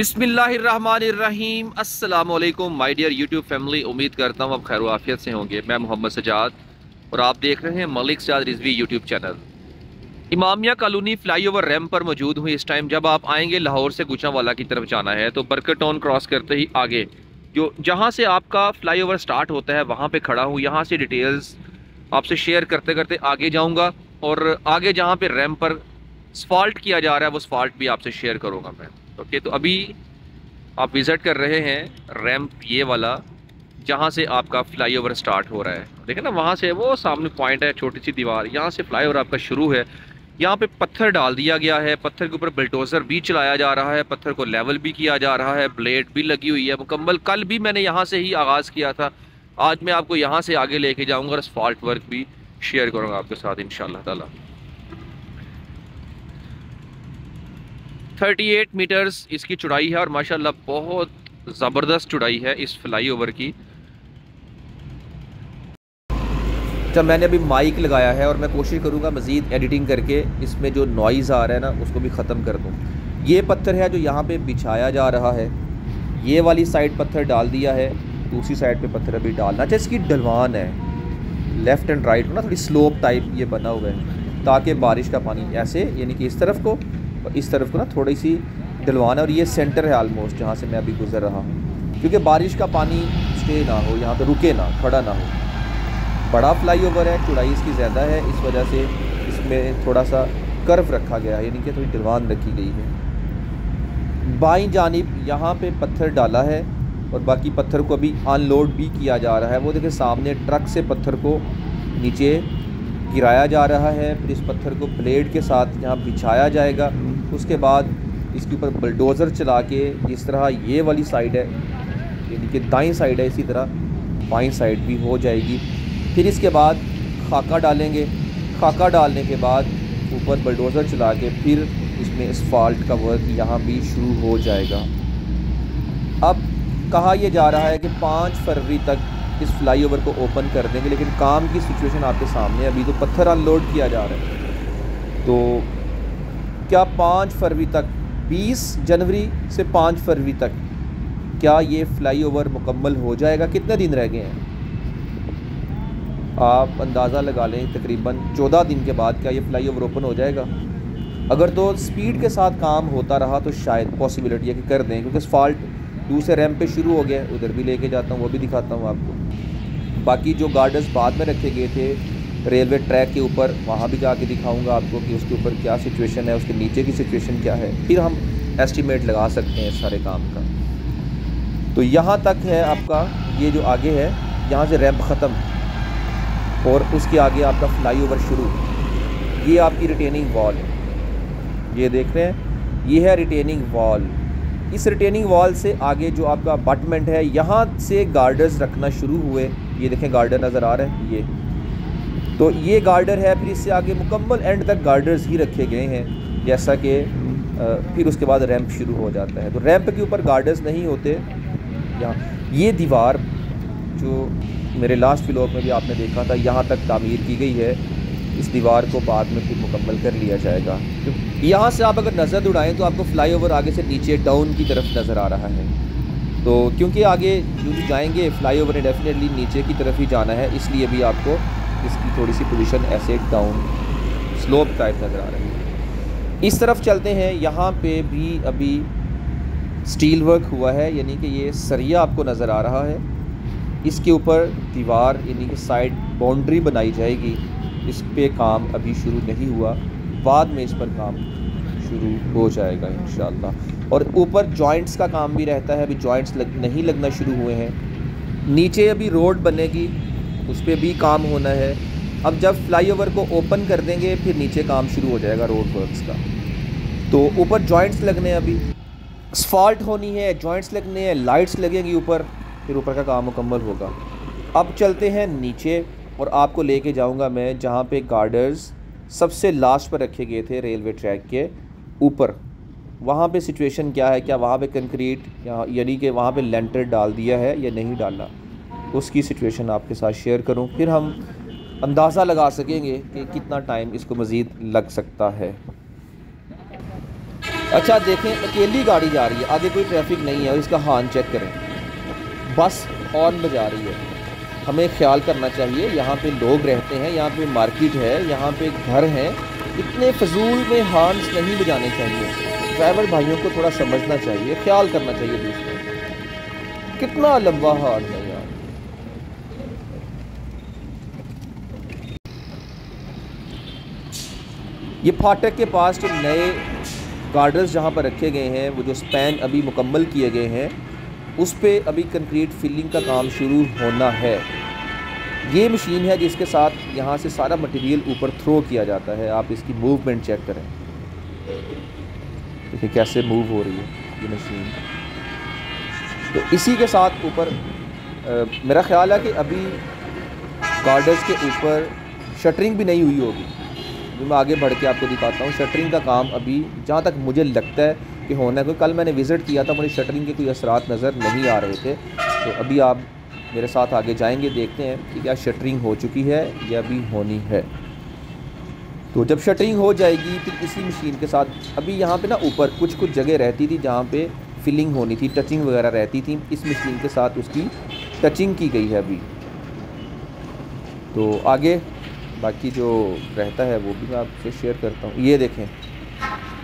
बिस्मिल्लाहिर्रहमानिर्रहीम। अस्सलामुअलैकुम my dear YouTube family. उम्मीद करता हूँ आप खैर आफियत से होंगे। मैं मोहम्मद सजाद और आप देख रहे हैं Malik Sajjad Rizvi YouTube channel. Imamia colony flyover ramp पर मौजूद हुई इस टाइम। जब आप आएंगे लाहौर से गुजरांवाला की तरफ जाना है तो बरकर टाउन क्रॉस करते ही आगे जो जहाँ से आपका फ्लाईओवर स्टार्ट होता है वहाँ पे खड़ा हूँ। यहाँ से डिटेल्स आपसे शेयर करते करते आगे जाऊँगा और आगे जहाँ पे रैंप पर स्फाल्ट किया जा रहा है वो स्फाल्ट भी आपसे शेयर करूँगा मैं। ओके, तो अभी आप विज़िट कर रहे हैं रैंप ये वाला जहाँ से आपका फ्लाईओवर स्टार्ट हो रहा है। देखें ना, वहाँ से वो सामने पॉइंट है, छोटी सी दीवार, यहाँ से फ्लाईओवर आपका शुरू है। यहाँ पे पत्थर डाल दिया गया है, पत्थर के ऊपर बुलडोज़र भी चलाया जा रहा है, पत्थर को लेवल भी किया जा रहा है, ब्लेड भी लगी हुई है मुकम्मल। कल भी मैंने यहाँ से ही आगाज़ किया था, आज मैं आपको यहाँ से आगे लेके जाऊँगा और असफाल्ट वर्क भी शेयर करूँगा आपके साथ इंशाअल्लाह ताला। 38 मीटर्स इसकी चौड़ाई है और माशाल्लाह बहुत ज़बरदस्त चौड़ाई है इस फ्लाईओवर की। जब मैंने अभी माइक लगाया है और मैं कोशिश करूँगा मज़ीद एडिटिंग करके इसमें जो नॉइज़ आ रहा है ना उसको भी ख़त्म कर दूँ। ये पत्थर है जो यहाँ पे बिछाया जा रहा है, ये वाली साइड पत्थर डाल दिया है, दूसरी साइड पे पत्थर अभी डालना। अच्छा, इसकी ढलवान है, लेफ़्ट एंड राइट ना थोड़ी स्लोप टाइप ये बना हुआ है ताकि बारिश का पानी ऐसे यानी कि इस तरफ को और इस तरफ को ना थोड़ी सी ढलवान है। और ये सेंटर है आलमोस्ट जहाँ से मैं अभी गुज़र रहा हूँ, क्योंकि बारिश का पानी स्टे ना हो, यहाँ पे रुके ना, खड़ा ना हो। बड़ा फ्लाईओवर है, चौड़ाई इसकी ज़्यादा है, इस वजह से इसमें थोड़ा सा कर्व रखा गया है, यानी कि थोड़ी ढलवान रखी गई है। बाईं जानिब यहाँ पे पत्थर डाला है और बाकी पत्थर को अभी अनलोड भी किया जा रहा है। वो देखिए सामने ट्रक से पत्थर को नीचे गिराया जा रहा है, फिर इस पत्थर को ब्लेड के साथ यहाँ बिछाया जाएगा। उसके बाद इसके ऊपर बुलडोज़र चला के जिस तरह ये वाली साइड है यानी कि दाईं साइड है, इसी तरह बाईं साइड भी हो जाएगी। फिर इसके बाद खाका डालेंगे, खाका डालने के बाद ऊपर बुलडोज़र चला के फिर इसमें असफाल्ट का वर्क यहाँ भी शुरू हो जाएगा। अब कहा यह जा रहा है कि 5 फरवरी तक इस फ्लाईओवर को ओपन कर देंगे, लेकिन काम की सिचुएशन आपके सामने, अभी तो पत्थर अनलोड किया जा रहा है। तो क्या 5 फरवरी तक, 20 जनवरी से 5 फरवरी तक क्या ये फ्लाईओवर मुकम्मल हो जाएगा? कितने दिन रह गए हैं आप अंदाज़ा लगा लें, तकरीबन 14 दिन के बाद क्या ये फ्लाईओवर ओपन हो जाएगा? अगर तो स्पीड के साथ काम होता रहा तो शायद पॉसिबिलिटी है कि कर दें, क्योंकि असफाल्ट दूसरे रैंप पे शुरू हो गया, उधर भी लेके जाता हूँ, वो भी दिखाता हूँ आपको। बाकी जो गार्डर्स बाद में रखे गए थे रेलवे ट्रैक के ऊपर, वहाँ भी जाके दिखाऊंगा आपको कि उसके ऊपर क्या सिचुएशन है, उसके नीचे की सिचुएशन क्या है, फिर हम एस्टिमेट लगा सकते हैं इस सारे काम का। तो यहाँ तक है आपका, ये जो आगे है यहाँ से रैंप ख़त्म और उसके आगे आपका फ्लाईओवर शुरू। ये आपकी रिटेनिंग वॉल है, ये देख रहे हैं, ये है रिटेनिंग वॉल। इस रिटेनिंग वॉल से आगे जो आपका अबाटमेंट है, यहाँ से गार्डर्स रखना शुरू हुए। ये देखें गार्डर नज़र आ रहे हैं, ये तो ये गार्डर है। फिर इससे आगे मुकम्मल एंड तक गार्डर्स ही रखे गए हैं, जैसा कि फिर उसके बाद रैंप शुरू हो जाता है। तो रैंप के ऊपर गार्डर्स नहीं होते। यहाँ ये दीवार जो मेरे लास्ट व्लॉग में भी आपने देखा था, यहाँ तक तामीर की गई है। इस दीवार को बाद में फिर मुकम्मल कर लिया जाएगा। तो यहाँ से आप अगर नज़र उड़ाएँ तो आपको फ्लाईओवर आगे से नीचे डाउन की तरफ नज़र आ रहा है। तो क्योंकि आगे जो भी जाएंगे फ्लाईओवर ने डेफिनेटली नीचे की तरफ ही जाना है, इसलिए भी आपको इसकी थोड़ी सी पोजीशन ऐसे डाउन स्लोप टाइप नज़र आ रही है। इस तरफ चलते हैं, यहाँ पे भी अभी स्टील वर्क हुआ है, यानी कि ये सरिया आपको नज़र आ रहा है। इसके ऊपर दीवार यानी कि साइड बाउंड्री बनाई जाएगी। इस पे काम अभी शुरू नहीं हुआ, बाद में इस पर काम शुरू हो जाएगा इंशाअल्लाह। और ऊपर जॉइंट्स का काम भी रहता है, अभी जॉइंट्स नहीं लगना शुरू हुए हैं। नीचे अभी रोड बनेगी, उस पर भी काम होना है। अब जब फ्लाईओवर को ओपन कर देंगे फिर नीचे काम शुरू हो जाएगा रोड वर्क्स का। तो ऊपर जॉइंट्स लगने, अभी असफाल्ट होनी है, जॉइंट्स लगने हैं, लाइट्स लगेंगी ऊपर, फिर ऊपर का काम मुकम्मल होगा। अब चलते हैं नीचे और आपको लेके जाऊंगा मैं जहाँ पे गार्डर्स सबसे लास्ट पर रखे गए थे रेलवे ट्रैक के ऊपर। वहाँ पे सिचुएशन क्या है, क्या वहाँ पे कंक्रीट यानी कि वहाँ पे लेंटर डाल दिया है या नहीं डाला, उसकी सिचुएशन आपके साथ शेयर करूँ, फिर हम अंदाज़ा लगा सकेंगे कि कितना टाइम इसको मज़ीद लग सकता है। अच्छा देखें, अकेली गाड़ी जा रही है, आगे कोई ट्रैफिक नहीं है और इसका हॉर्न चेक करें, बस हॉर्न बजा रही है। हमें ख्याल करना चाहिए, यहाँ पे लोग रहते हैं, यहाँ पे मार्केट है, यहाँ पे घर हैं, इतने फजूल में हॉर्न्स नहीं बजाने चाहिए। ड्राइवर भाइयों को थोड़ा समझना चाहिए, ख्याल करना चाहिए दूसरों। कितना लंबा हॉर्न है यार। ये फाटक के पास जो नए गार्डर्स जहाँ पर रखे गए हैं, वो जो स्पैन अभी मुकम्मल किए गए हैं, उस पर अभी कंक्रीट फिलिंग का काम शुरू होना है। ये मशीन है जिसके साथ यहाँ से सारा मटेरियल ऊपर थ्रो किया जाता है। आप इसकी मूवमेंट चेक करें, देखिए कैसे मूव हो रही है ये मशीन। तो इसी के साथ ऊपर मेरा ख्याल है कि अभी गार्डर्स के ऊपर शटरिंग भी नहीं हुई होगी। मैं आगे बढ़ के आपको दिखाता हूँ। शटरिंग का काम अभी जहाँ तक मुझे लगता है कि होना है, क्योंकि कल मैंने विज़िट किया था, मुझे शटरिंग के कोई असरात नज़र नहीं आ रहे थे। तो अभी आप मेरे साथ आगे जाएंगे, देखते हैं कि क्या शटरिंग हो चुकी है या अभी होनी है। तो जब शटरिंग हो जाएगी फिर इसी मशीन के साथ अभी यहाँ पे ना ऊपर कुछ कुछ जगह रहती थी जहाँ पे फिलिंग होनी थी, टचिंग वगैरह रहती थी, इस मशीन के साथ उसकी टचिंग की गई है अभी। तो आगे बाकी जो रहता है वो भी मैं आपसे शेयर करता हूँ। ये देखें,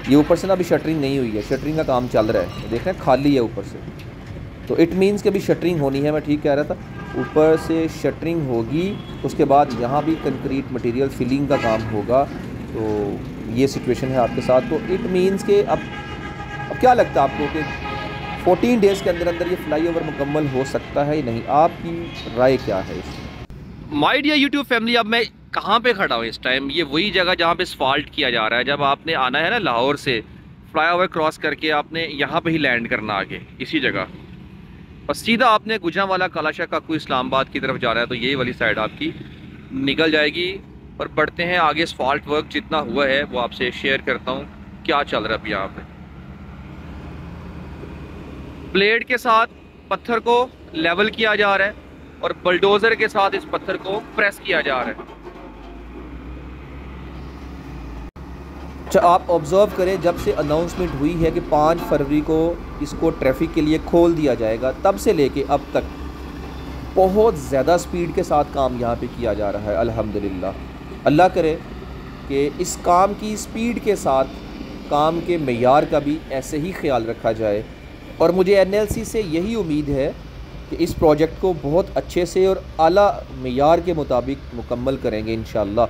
ये ऊपर से ना अभी शटरिंग नहीं हुई है, शटरिंग का काम चल रहा है, देख रहे हैं खाली है ऊपर से। तो इट मीन्स कि अभी शटरिंग होनी है, मैं ठीक कह रहा था। ऊपर से शटरिंग होगी, उसके बाद यहाँ भी कंक्रीट मटेरियल फिलिंग का काम होगा। तो ये सिचुएशन है आपके साथ। तो इट मीन्स कि अब क्या लगता है आपको कि 14 डेज़ के अंदर अंदर ये फ्लाईओवर मुकम्मल हो सकता है या नहीं? आपकी राय क्या है इसमें? माय डियर यूट्यूब फैमिली, अब मैं कहाँ पे खड़ा हूँ इस टाइम? ये वही जगह जहाँ पे असफाल्ट किया जा रहा है। जब आपने आना है ना लाहौर से, फ्लाईओवर क्रॉस करके आपने यहाँ पे ही लैंड करना आगे इसी जगह, और सीधा आपने गुजरांवाला, कालाशाह, काकू, इस्लामाबाद की तरफ जाना है। तो यही वाली साइड आपकी निकल जाएगी। और बढ़ते हैं आगे। असफाल्ट वर्क जितना हुआ है वो आपसे शेयर करता हूँ क्या चल रहा है अभी यहाँ पे। ब्लेड के साथ पत्थर को लेवल किया जा रहा है और बुलडोज़र के साथ इस पत्थर को प्रेस किया जा रहा है। अच्छा, आप ऑब्ज़र्व करें, जब से अनाउंसमेंट हुई है कि 5 फरवरी को इसको ट्रैफिक के लिए खोल दिया जाएगा, तब से लेके अब तक बहुत ज़्यादा स्पीड के साथ काम यहाँ पे किया जा रहा है। अल्हम्दुलिल्लाह, अल्लाह करे कि इस काम की स्पीड के साथ काम के मेयार का भी ऐसे ही ख्याल रखा जाए। और मुझे NLC से यही उम्मीद है कि इस प्रोजेक्ट को बहुत अच्छे से और आला मेयार के मुताबिक मुकम्मल करेंगे इंशाअल्लाह।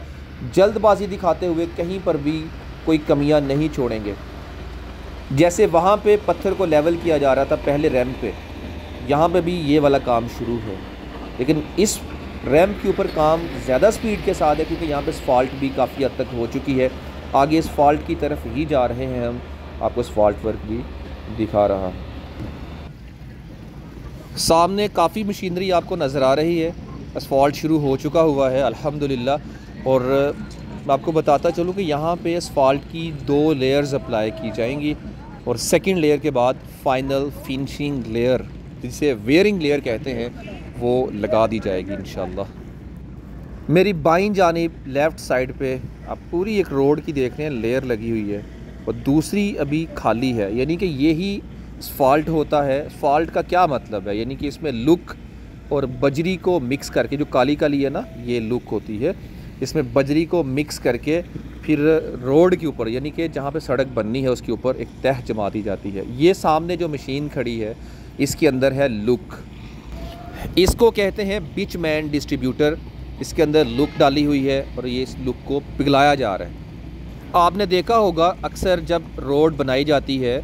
जल्दबाजी दिखाते हुए कहीं पर भी कोई कमियां नहीं छोड़ेंगे। जैसे वहाँ पे पत्थर को लेवल किया जा रहा था पहले रैंप पे, यहाँ पे भी ये वाला काम शुरू है। लेकिन इस रैंप के ऊपर काम ज़्यादा स्पीड के साथ है क्योंकि यहाँ पे असफाल्ट भी काफ़ी हद तक हो चुकी है। आगे असफाल्ट की तरफ ही जा रहे हैं हम, आपको असफाल्ट वर्क भी दिखा रहा हूँ। सामने काफ़ी मशीनरी आपको नज़र आ रही है। असफाल्ट शुरू हो चुका हुआ है अल्हम्दुलिल्लाह। और मैं आपको बताता चलूँ कि यहाँ पे असफाल्ट की 2 लेयर्स अप्लाई की जाएंगी और सेकंड लेयर के बाद फाइनल फिनिशिंग लेयर, जिसे वेयरिंग लेयर कहते हैं, वो लगा दी जाएगी इंशाल्लाह। मेरी बाईं जानिब लेफ़्ट साइड पे आप पूरी एक रोड की देख रहे हैं, लेयर लगी हुई है और दूसरी अभी खाली है। यानी कि यही असफाल्ट होता है। असफाल्ट का क्या मतलब है? यानी कि इसमें लुक और बजरी को मिक्स करके, जो काली काली है ना, ये लुक होती है, इसमें बजरी को मिक्स करके फिर रोड के ऊपर, यानी कि जहाँ पे सड़क बननी है उसके ऊपर एक तह जमा दी जाती है। ये सामने जो मशीन खड़ी है इसके अंदर है लुक, इसको कहते हैं बिचमैन डिस्ट्रीब्यूटर। इसके अंदर लुक डाली हुई है और ये इस लुक को पिघलाया जा रहा है। आपने देखा होगा अक्सर जब रोड बनाई जाती है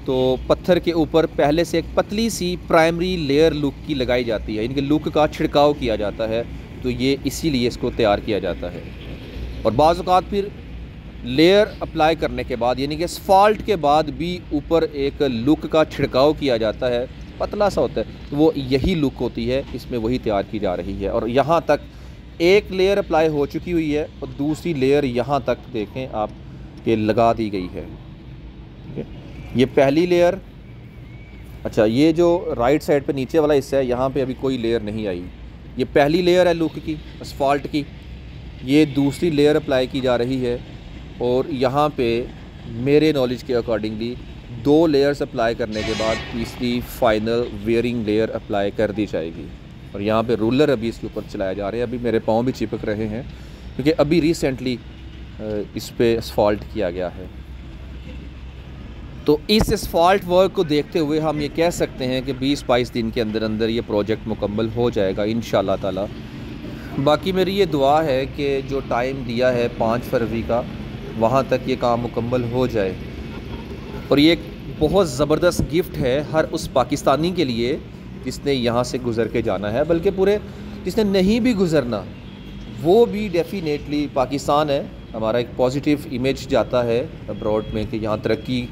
तो पत्थर के ऊपर पहले से एक पतली सी प्राइमरी लेयर लुक की लगाई जाती है, इनके लुक का छिड़काव किया जाता है। तो ये इसीलिए इसको तैयार किया जाता है। और बाज़ औक़ात फिर लेयर अप्लाई करने के बाद, यानी कि असफाल्ट के बाद भी ऊपर एक लुक का छिड़काव किया जाता है, पतला सा होता है, तो वो यही लुक होती है, इसमें वही तैयार की जा रही है। और यहाँ तक एक लेयर अप्लाई हो चुकी हुई है और दूसरी लेयर यहाँ तक देखें आप ये लगा दी गई है। ये पहली लेयर। अच्छा, ये जो राइट साइड पे नीचे वाला हिस्सा है, यहाँ पे अभी कोई लेयर नहीं आई। ये पहली लेयर है लुक की, असफाल्ट की। ये दूसरी लेयर अप्लाई की जा रही है और यहाँ पे मेरे नॉलेज के अकॉर्डिंगली 2 लेयर्स अप्लाई करने के बाद तीसरी फाइनल वेयरिंग लेयर अप्लाई कर दी जाएगी। और यहाँ पे रूलर अभी इसके ऊपर चलाए जा रहे हैं, अभी मेरे पाँव भी चिपक रहे हैं क्योंकि अभी रिसेंटली इस पे असफाल्ट किया गया है। तो इस असफाल्ट वर्क को देखते हुए हम ये कह सकते हैं कि 20-22 दिन के अंदर अंदर ये प्रोजेक्ट मुकम्मल हो जाएगा इंशाल्लाह ताला। बाकी मेरी ये दुआ है कि जो टाइम दिया है 5 फरवरी का, वहाँ तक ये काम मुकम्मल हो जाए। और ये एक बहुत ज़बरदस्त गिफ्ट है हर उस पाकिस्तानी के लिए जिसने यहाँ से गुज़र के जाना है, बल्कि पूरे जिसने नहीं भी गुज़रना वो भी डेफिनेटली पाकिस्तान है हमारा एक पॉजिटिव इमेज जाता है अब्रॉड में कि यहाँ तरक्की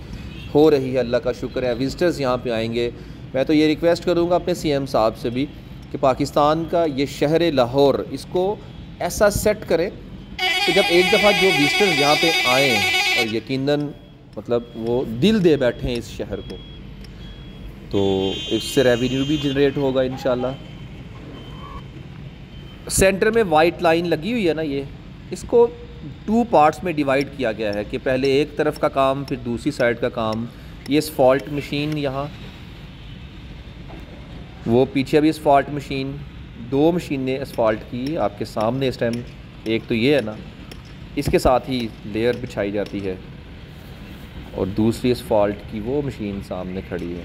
हो रही है, अल्लाह का शुक्र है। विज़िटर्स यहाँ पे आएंगे। मैं तो ये रिक्वेस्ट करूँगा अपने CM साहब से भी कि पाकिस्तान का ये शहर लाहौर इसको ऐसा सेट करें कि जब एक दफ़ा जो विज़िटर्स यहाँ पे आएँ और यकीनन मतलब वो दिल दे बैठें इस शहर को, तो इससे रेवेन्यू भी जनरेट होगा इंशाल्लाह। सेंटर में वाइट लाइन लगी हुई है ना, ये इसको 2 पार्ट्स में डिवाइड किया गया है कि पहले एक तरफ का काम फिर दूसरी साइड का काम। ये असफाल्ट मशीन यहाँ, वो पीछे भी असफाल्ट मशीन, 2 मशीनें असफाल्ट की आपके सामने इस टाइम। एक तो ये है ना, इसके साथ ही लेयर बिछाई जाती है और दूसरी असफाल्ट की वो मशीन सामने खड़ी है।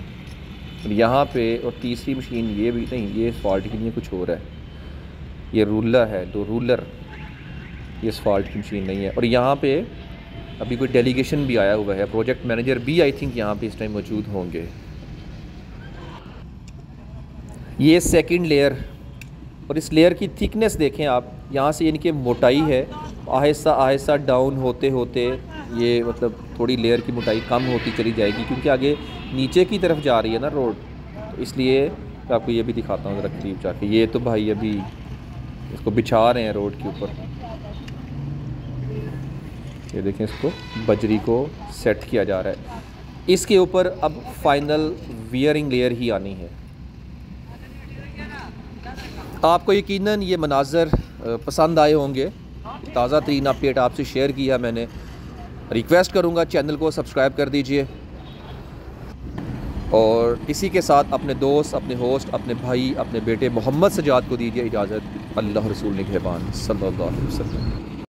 और यहाँ पे और तीसरी मशीन ये भी नहीं, ये असफाल्ट की नहीं है, कुछ और है। ये रूलर है, 2 रूलर, ये असफाल्ट की मशीन नहीं है। और यहाँ पे अभी कोई डेलीगेशन भी आया हुआ है, प्रोजेक्ट मैनेजर भी आई थिंक यहाँ पे इस टाइम मौजूद होंगे। ये सेकंड लेयर, और इस लेयर की थिकनेस देखें आप, यहाँ से इनकी मोटाई है, आहिस्ता आहिस्ता डाउन होते होते ये मतलब थोड़ी लेयर की मोटाई कम होती चली जाएगी क्योंकि आगे नीचे की तरफ जा रही है ना रोड। तो इसलिए आपको ये भी दिखाता हूँ ज़रा करीब जाके। ये तो भाई अभी इसको बिछा रहे हैं रोड के ऊपर, ये देखें, इसको बजरी को सेट किया जा रहा है। इसके ऊपर अब फाइनल वियरिंग लेयर ही आनी है। आपको यकीनन ये मनाज़र पसंद आए होंगे। ताज़ा तरीन अपडेट आपसे शेयर किया मैंने। रिक्वेस्ट करूँगा चैनल को सब्सक्राइब कर दीजिए और इसी के साथ अपने दोस्त, अपने होस्ट, अपने भाई, अपने बेटे मोहम्मद सजाद को दीजिए इजाज़त। अल्लाह रसूल निगहबान सल्लल्लाहु अलैहि वसल्लम।